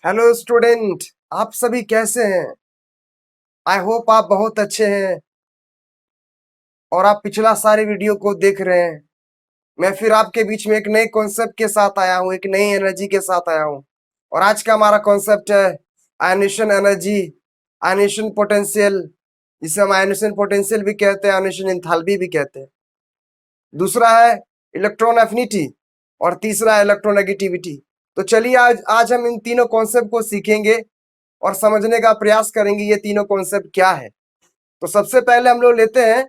Hello student, आप सभी कैसे हैं? आई होप आप बहुत अच्छे हैं और आप पिछला सारे वीडियो को देख रहे हैं। मैं फिर आपके बीच में एक नए कॉन्सेप्ट के साथ आया हूँ, एक नई एनर्जी के साथ आया हूँ। और आज का हमारा कॉन्सेप्ट है आयनेशन एनर्जी, आयनेशन पोटेंशियल, जिसे हम आयनेशन पोटेंशियल भी कहते हैं, आयनेशन एंथैल्पी भी कहते हैं। दूसरा है इलेक्ट्रॉन एफिनिटी और तीसरा है इलेक्ट्रोनेगेटिविटी। तो चलिए आज हम इन तीनों कॉन्सेप्ट को सीखेंगे और समझने का प्रयास करेंगे ये तीनों कॉन्सेप्ट क्या है। तो सबसे पहले हम लोग लेते हैं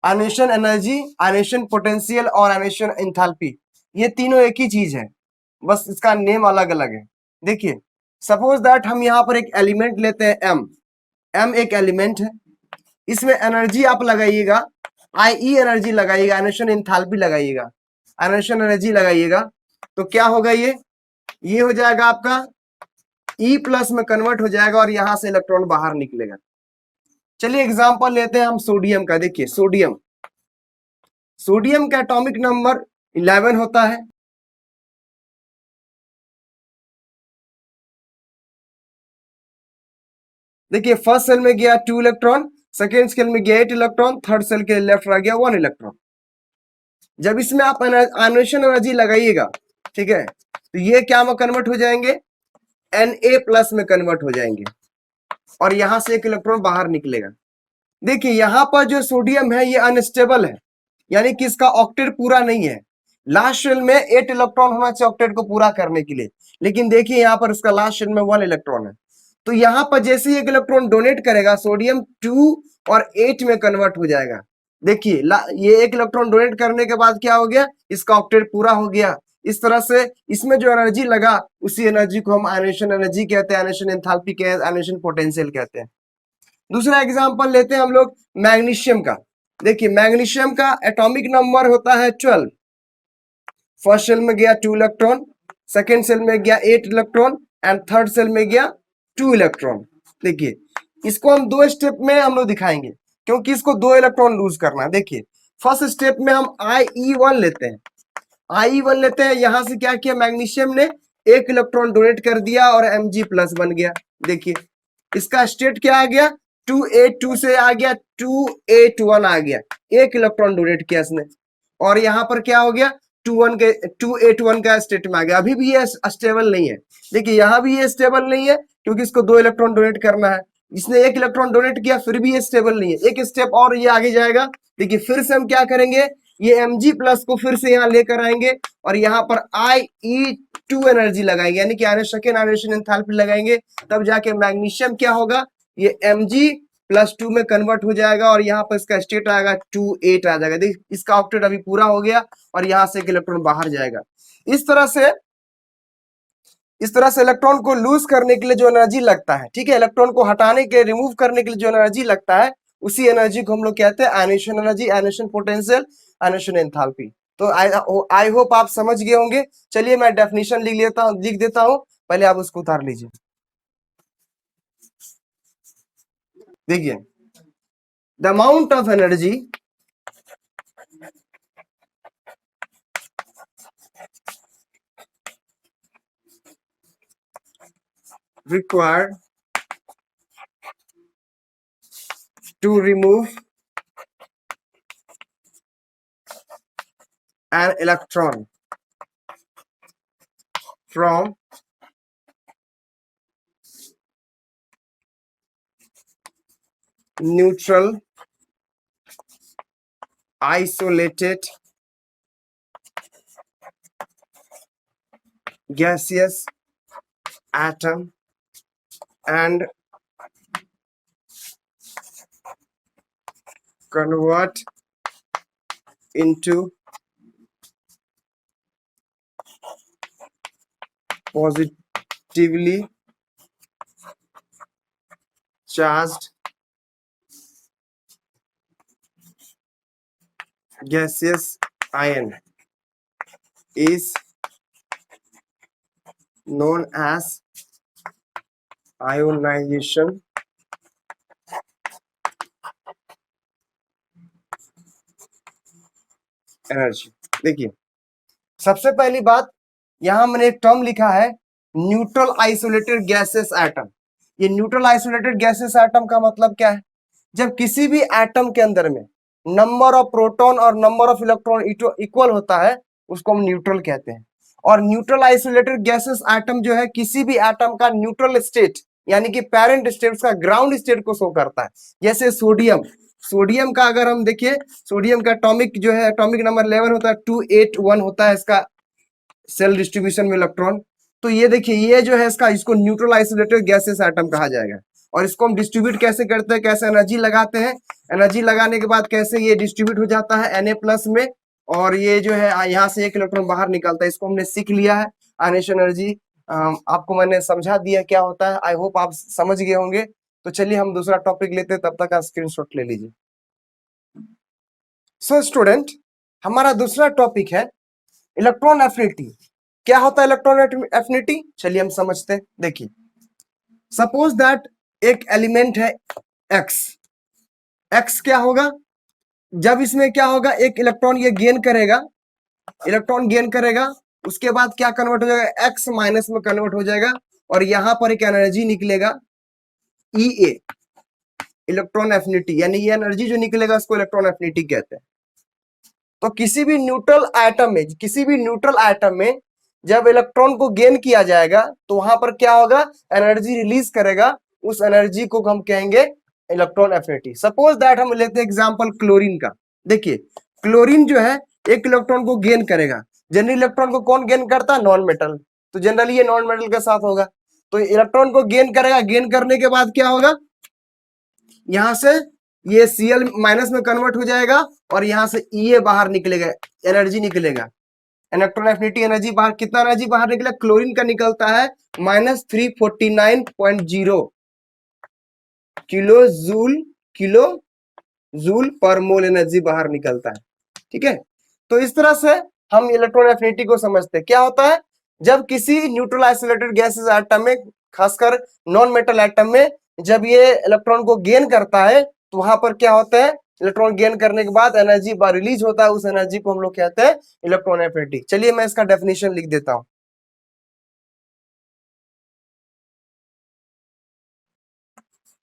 आयनेशन एनर्जी, आयनेशन पोटेंशियल और आयनेशन एंथैल्पी। ये तीनों एक ही चीज है, बस इसका नेम अलग अलग है। देखिए, सपोज दैट हम यहाँ पर एक एलिमेंट लेते हैं एम। एम एक एलिमेंट है, इसमें एनर्जी आप लगाइएगा, आई ई एनर्जी लगाइएगा, आयनेशन एंथैल्पी लगाइएगा, आयनेशन एनर्जी लगाइएगा, तो क्या होगा? ये हो जाएगा आपका ई प्लस में कन्वर्ट हो जाएगा और यहां से इलेक्ट्रॉन बाहर निकलेगा। चलिए एग्जांपल लेते हैं हम सोडियम का। देखिए सोडियम, सोडियम का एटॉमिक नंबर 11 होता है। देखिए फर्स्ट सेल में गया 2 इलेक्ट्रॉन, सेकेंड सेल में गया 8 इलेक्ट्रॉन, थर्ड सेल के लेफ्ट रह गया 1 इलेक्ट्रॉन। जब इसमें आप आयनेशन एनर्जी लगाइएगा, ठीक है, तो ये क्या में कन्वर्ट हो जाएंगे? Na प्लस में कन्वर्ट हो जाएंगे और यहां से एक इलेक्ट्रॉन बाहर निकलेगा। देखिए यहां पर जो सोडियम है ये अनस्टेबल है, यानी कि इसका ऑक्टेट पूरा नहीं है। लास्ट शेल में 8 इलेक्ट्रॉन होना चाहिए ऑक्टेट को पूरा करने के लिए, लेकिन देखिए यहां पर इसका लास्ट शेल में 1 इलेक्ट्रॉन है। तो यहां पर जैसे ही एक इलेक्ट्रॉन डोनेट करेगा, सोडियम 2 और 8 में कन्वर्ट हो जाएगा। देखिए ये एक इलेक्ट्रॉन डोनेट करने के बाद क्या हो गया? इसका ऑक्टेट पूरा हो गया। इस तरह से इसमें जो एनर्जी लगा उसी एनर्जी को हम आयनेशन एनर्जी कहते हैं, आयनेशन एंथैल्पी कहते हैं, आयनेशन पोटेंशियल कहते हैं। दूसरा एग्जांपल लेते हैं हम लोग मैग्नीशियम का। देखिए मैग्नीशियम का एटॉमिक नंबर होता है 12। फर्स्ट सेल में गया 2 इलेक्ट्रॉन, सेकेंड सेल में गया 8 इलेक्ट्रॉन एंड थर्ड सेल में गया 2 इलेक्ट्रॉन। देखिए इसको हम दो स्टेप में हम लोग दिखाएंगे, क्योंकि इसको 2 इलेक्ट्रॉन लूज करना है। देखिए फर्स्ट स्टेप में हम IE1 लेते हैं, IE1 लेते हैं। यहां से क्या किया? मैग्नीशियम ने एक इलेक्ट्रॉन डोनेट कर दिया और Mg प्लस बन गया। देखिए इसका स्टेट क्या आ गया? 2A2 से आ गया 2A1 आ गया, एक इलेक्ट्रॉन डोनेट किया इसने। और यहां पर क्या हो गया? 2A1 का स्टेट में आ गया। अभी भी ये स्टेबल नहीं है। देखिए यहां भी ये स्टेबल नहीं है, क्योंकि इसको 2 इलेक्ट्रॉन डोनेट करना है। इसने एक इलेक्ट्रॉन डोनेट किया, फिर भी ये स्टेबल नहीं है। एक स्टेप और ये आगे जाएगा। देखिए फिर से हम क्या करेंगे? ये Mg प्लस को फिर से यहाँ लेकर आएंगे और यहाँ पर IE2 एनर्जी लगाएंगे, यानी कि सेकेंड आयनेशन एंथैल्पी लगाएंगे। तब जाके मैग्नीशियम क्या होगा? ये Mg प्लस 2 में कन्वर्ट हो जाएगा और यहाँ पर इसका स्टेट आएगा 2 8 आ जाएगा। देख इसका ऑक्टेट अभी पूरा हो गया और यहाँ से एक इलेक्ट्रॉन बाहर जाएगा। इस तरह से इलेक्ट्रॉन को लूज करने के लिए जो एनर्जी लगता है, ठीक है, इलेक्ट्रॉन को हटाने के, रिमूव करने के लिए जो एनर्जी लगता है, उसी एनर्जी को हम लोग कहते हैं ionisation energy, ionisation potential, ionisation enthalpy. तो आई होप आप समझ गए होंगे। चलिए मैं डेफिनेशन लिख देता हूं, पहले आप उसको उतार लीजिए। देखिए the amount of energy required to remove an electron from neutral isolated gaseous atom and convert into positively charged gaseous ion is known as ionization energy. देखिए सबसे पहली बात, यहां मैंने एक टर्म लिखा है न्यूट्रल आइसोलेटेड गैसेस एटम। ये न्यूट्रल आइसोलेटेड गैसेस एटम का मतलब क्या है? जब किसी भी एटम के अंदर में नंबर ऑफ प्रोटॉन और नंबर ऑफ इलेक्ट्रॉन इक्वल होता है, उसको हम न्यूट्रल कहते हैं। और न्यूट्रल आइसोलेटेड गैसेस एटम जो है किसी भी एटम का न्यूट्रल स्टेट यानी कि पेरेंट स्टेट का ग्राउंड स्टेट को शो करता है। जैसे सोडियम, सोडियम का अगर हम देखिए, सोडियम का एटॉमिक जो है एटॉमिक नंबर 11 होता है, 281 होता है इसका सेल डिस्ट्रीब्यूशन में इलेक्ट्रॉन। तो ये देखिए, ये जो है इसका, इसको न्यूट्रल आइसोलेटेड गैसेस एटम कहा जाएगा। और इसको हम डिस्ट्रीब्यूट कैसे करते हैं, कैसे एनर्जी लगाते हैं, एनर्जी लगाने के बाद कैसे ये डिस्ट्रीब्यूट हो जाता है Na+ में, और ये जो है यहाँ से एक इलेक्ट्रॉन बाहर निकलता है। इसको हमने सीख लिया है, आयनेशन एनर्जी आपको मैंने समझा दिया क्या होता है। आई होप आप समझ गए होंगे। तो चलिए हम दूसरा टॉपिक लेते हैं, तब तक आप स्क्रीनशॉट ले लीजिए। सो स्टूडेंट, हमारा दूसरा टॉपिक है इलेक्ट्रॉन एफिनिटी। क्या होता है इलेक्ट्रॉन एफिनिटी? चलिए हम समझते हैं। देखिए, सपोज दैट एक एलिमेंट है एक्स। एक्स क्या होगा? जब इसमें क्या होगा, एक इलेक्ट्रॉन ये गेन करेगा, इलेक्ट्रॉन गेन करेगा, उसके बाद क्या कन्वर्ट हो जाएगा, एक्स माइनस में कन्वर्ट हो जाएगा, और यहां पर एक एनर्जी निकलेगा ई ए, इलेक्ट्रॉन एफिनिटी। यानी ये एनर्जी जो निकलेगा उसको इलेक्ट्रॉन एफिनिटी कहते हैं। तो किसी भी न्यूट्रल एटम में, किसी भी न्यूट्रल एटम में जब इलेक्ट्रॉन को गेन किया जाएगा तो वहां पर क्या होगा, एनर्जी रिलीज करेगा। उस एनर्जी को हम कहेंगे इलेक्ट्रॉन एफिनिटी। सपोज दैट हम लेते हैं एग्जांपल क्लोरीन का। देखिए, क्लोरीन जो है एक इलेक्ट्रॉन को गेन करेगा। जनरली इलेक्ट्रॉन को कौन गेन करता है? Non metal. तो जनरली ये नॉन मेटल के साथ होगा। तो इलेक्ट्रॉन को गेन करेगा, गेन करने के बाद क्या होगा, यहां से ये Cl माइनस में कन्वर्ट हो जाएगा, और यहां से E बाहर निकलेगा, एनर्जी निकलेगा, इलेक्ट्रॉन एफिनिटी एनर्जी बाहर। कितना एनर्जी बाहर निकला? क्लोरीन का निकलता है -349.0 किलो जूल पर मोल एनर्जी बाहर निकलता है। ठीक है, तो इस तरह से हम इलेक्ट्रॉन एफिनिटी को समझते हैं। क्या होता है, जब किसी न्यूट्रल आइसोलेटेड गैसेस एटम में, खासकर नॉन मेटल एटम में, जब ये इलेक्ट्रॉन को गेन करता है तो वहां पर क्या होता है, इलेक्ट्रॉन गेन करने के बाद एनर्जी बाहर रिलीज होता है, उस एनर्जी को हम लोग कहते हैं इलेक्ट्रॉन एफिनिटी। चलिए मैं इसका डेफिनेशन लिख देता हूं।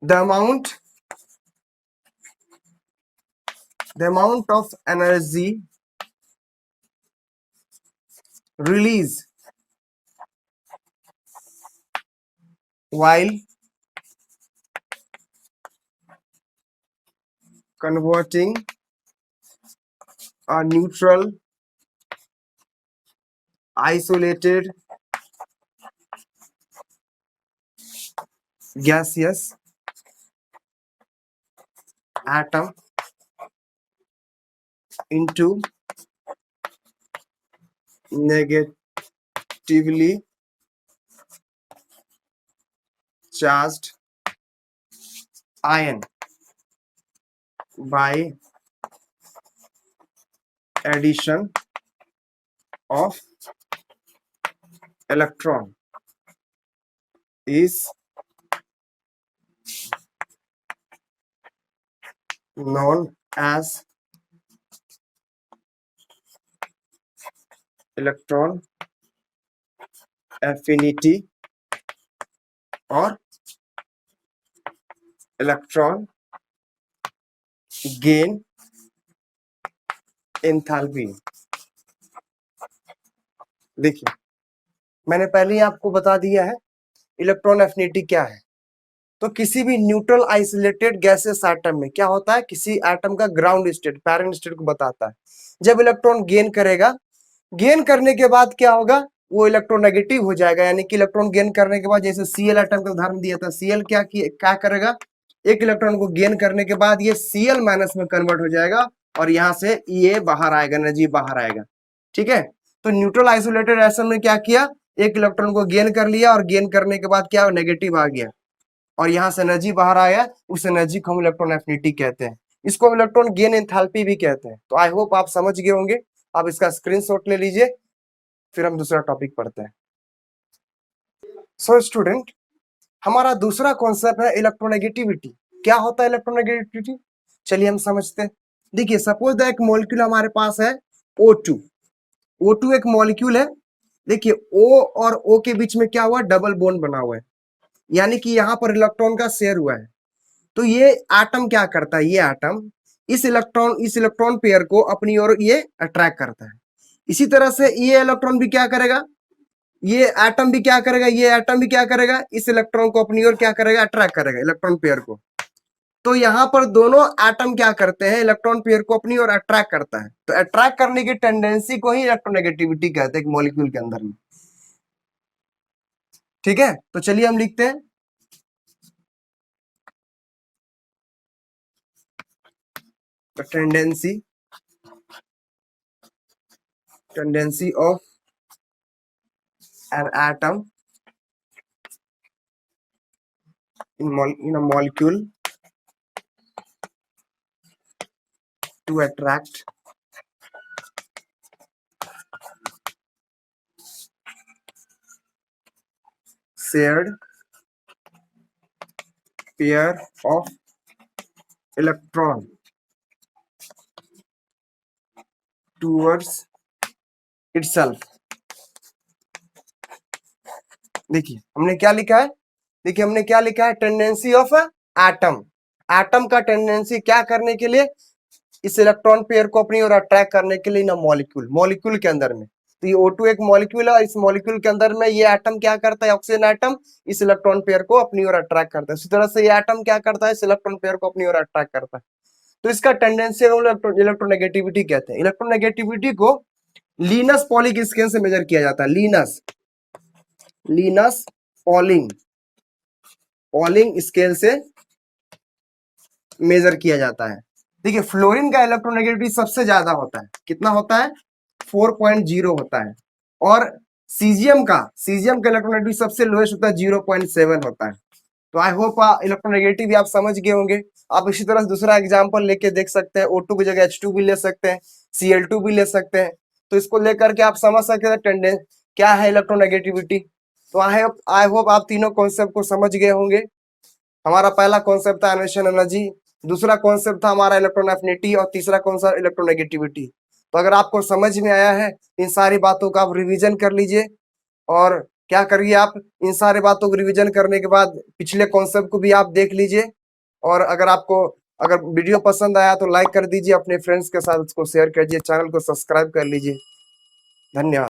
The amount of energy release while converting a neutral isolated gaseous atom into negatively charged ion by addition of electron is known as electron affinity or electron gain enthalpy। देखिए, मैंने पहले ही आपको बता दिया है इलेक्ट्रॉन एफिनिटी क्या है। तो किसी भी न्यूट्रल आइसोलेटेड गैसेस एटम में क्या होता है, किसी एटम का ग्राउंड स्टेट, पेरेंट स्टेट को बताता है। जब इलेक्ट्रॉन गेन करेगा, गेन करने के बाद क्या होगा, वो इलेक्ट्रोनेगेटिव हो जाएगा। यानी कि इलेक्ट्रॉन गेन करने के बाद, जैसे Cl एटम का उदाहरण दिया था, Cl क्या करेगा, एक इलेक्ट्रॉन को गेन करने के बाद ये Cl माइनस में कन्वर्ट हो जाएगा, और यहां से E बाहर आएगा, एनर्जी बाहर आएगा। ठीक है, तो न्यूट्रल आइसोलेटेड एटम में क्या किया, एक इलेक्ट्रॉन को गेन कर लिया, और गेन करने के बाद क्या, नेगेटिव आ गया, और यहां से एनर्जी बाहर आया, उस एनर्जी को हम इलेक्ट्रॉन एफिनिटी कहते हैं। इसको हम इलेक्ट्रॉन गेन एंथैल्पी भी कहते हैं। तो आई होप आप समझ गए होंगे। आप इसका स्क्रीनशॉट ले लीजिए, फिर हम दूसरा टॉपिक पढ़ते हैं। सो स्टूडेंट, हमारा दूसरा कॉन्सेप्ट है इलेक्ट्रोनेगेटिविटी। क्या होता है इलेक्ट्रोनेगेटिविटी? चलिए हम समझते हैं। देखिए, सपोज दैट एक मॉलिक्यूल हमारे पास है O2। O2 एक मॉलिक्यूल है, देखिए O और O के बीच में क्या हुआ, डबल बॉन्ड बना हुआ है, यानी कि यहाँ पर इलेक्ट्रॉन का शेयर हुआ है। तो ये एटम क्या करता है, ये एटम इस इलेक्ट्रॉन पेयर को अपनी ओर ये अट्रैक्ट करता है। इसी तरह से ये इलेक्ट्रॉन भी क्या करेगा, ये एटम भी क्या करेगा, ये एटम भी क्या करेगा, इस इलेक्ट्रॉन को अपनी ओर क्या करेगा, अट्रैक्ट करेगा इलेक्ट्रॉन पेयर को। तो यहाँ पर दोनों एटम क्या करते हैं, इलेक्ट्रॉन पेयर को अपनी ओर अट्रैक्ट करता है। तो अट्रैक्ट करने की टेंडेंसी को ही इलेक्ट्रोनेगेटिविटी कहते हैं एक मॉलिक्यूल के अंदर में। ठीक है, तो चलिए हम लिखते हैं tendency of an atom in a molecule to attract shared pair of electron towards itself। देखिए हमने क्या लिखा है, देखिए हमने क्या लिखा है, टेंडेंसी ऑफ एटम। एटम का टेंडेंसी क्या करने के लिए, इस इलेक्ट्रॉन पेयर को अपनी ओर अट्रैक्ट करने के लिए ना मॉलिक्यूल के अंदर में। तो ये O2 एक मॉलिक्यूल है, इस मॉलिक्यूल के अंदर में ये एटम क्या करता है, ऑक्सीजन एटम इस इलेक्ट्रॉन पेयर को अपनी ओर अट्रैक्ट करता है। इसी तरह से ये एटम क्या करता है, इस इलेक्ट्रॉन पेयर को अपनी ओर अट्रैक्ट करता है। तो इसका टेंडेंसी इलेक्ट्रोनेगेटिविटी कहते हैं। इलेक्ट्रोनेगेटिविटी को लीनस पॉलिंग स्केल से मेजर किया जाता है। लीनस पॉलिंग स्केल से मेजर किया जाता है। देखिए फ्लोरीन का इलेक्ट्रोनेगेटिविटी सबसे ज्यादा होता है, कितना होता है, 4.0 होता है। और सीजियम का इलेक्ट्रोनेगेटिविटी सबसे लोएस्ट होता है, 0.7 होता है। तो आई होप इलेक्ट्रोनेगेटिव आप समझ गए होंगे। आप इसी तरह से दूसरा एग्जांपल लेके देख सकते हैं, O2 की जगह H2 भी ले सकते हैं, Cl2 भी ले सकते हैं। तो इसको लेकर के आप समझ सकते हैं टेंडेंस क्या है इलेक्ट्रोनेगेटिविटी। तो आई होप आप तीनों कॉन्सेप्ट को समझ गए होंगे। हमारा पहला कॉन्सेप्ट था आयनेशन एनर्जी, दूसरा कॉन्सेप्ट था हमारा इलेक्ट्रॉन एफिनिटी, और तीसरा कौन सा, इलेक्ट्रोनेगेटिविटी। तो अगर आपको समझ में आया है, इन सारी बातों का आप रिवीजन कर लीजिए। और क्या करिए, आप इन सारे बातों को रिवीजन करने के बाद पिछले कॉन्सेप्ट को भी आप देख लीजिए। और अगर वीडियो पसंद आया तो लाइक कर दीजिए, अपने फ्रेंड्स के साथ उसको शेयर कर दीजिए, चैनल को सब्सक्राइब कर लीजिए। धन्यवाद।